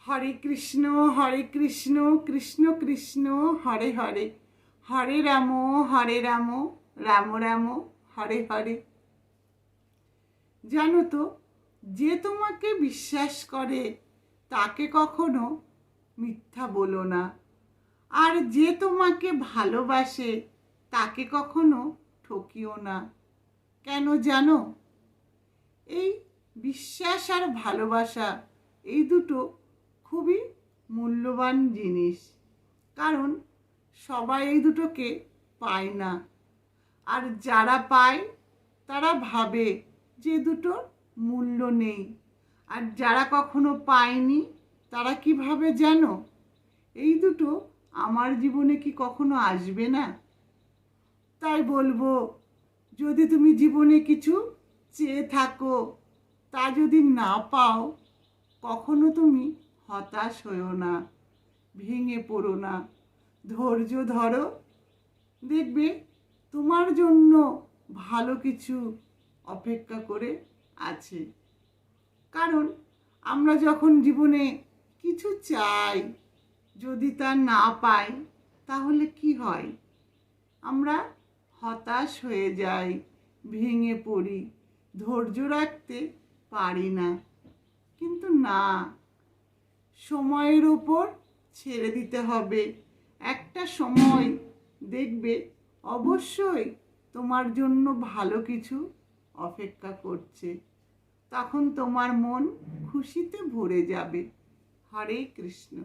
হরে কৃষ্ণ কৃষ্ণ কৃষ্ণ হরে হরে, হরে রাম রাম রাম হরে হরে। জানো তো, যে তোমাকে বিশ্বাস করে তাকে কখনো মিথ্যা বলো না, আর যে তোমাকে ভালোবাসে তাকে কখনো ঠকিও না। কেন জানো? এই বিশ্বাস আর ভালোবাসা, এই দুটো খুবই মূল্যবান জিনিস, কারণ সবাই এই দুটোকে পায় না। আর যারা পায় তারা ভাবে যে দুটোর মূল্য নেই, আর যারা কখনো পায়নি তারা কি ভাবে জানো? এই দুটো আমার জীবনে কি কখনো আসবে না? তাই বলবো, যদি তুমি জীবনে কিছু চেয়ে থাকো, তা যদি না পাও, কখনো তুমি হতাশ হয়েও না, ভেঙে পড়ো না, ধৈর্য ধরো। দেখবে তোমার জন্য ভালো কিছু অপেক্ষা করে আছে। কারণ আমরা যখন জীবনে কিছু চাই, যদি তা না পাই, তাহলে কি হয়? আমরা হতাশ হয়ে যাই, ভেঙে পড়ি, ধৈর্য রাখতে পারি না। কিন্তু না, সময়ের ওপর ছেড়ে দিতে হবে। একটা সময় দেখবে অবশ্যই তোমার জন্য ভালো কিছু অপেক্ষা করছে, তখন তোমার মন খুশিতে ভরে যাবে। হরে কৃষ্ণ।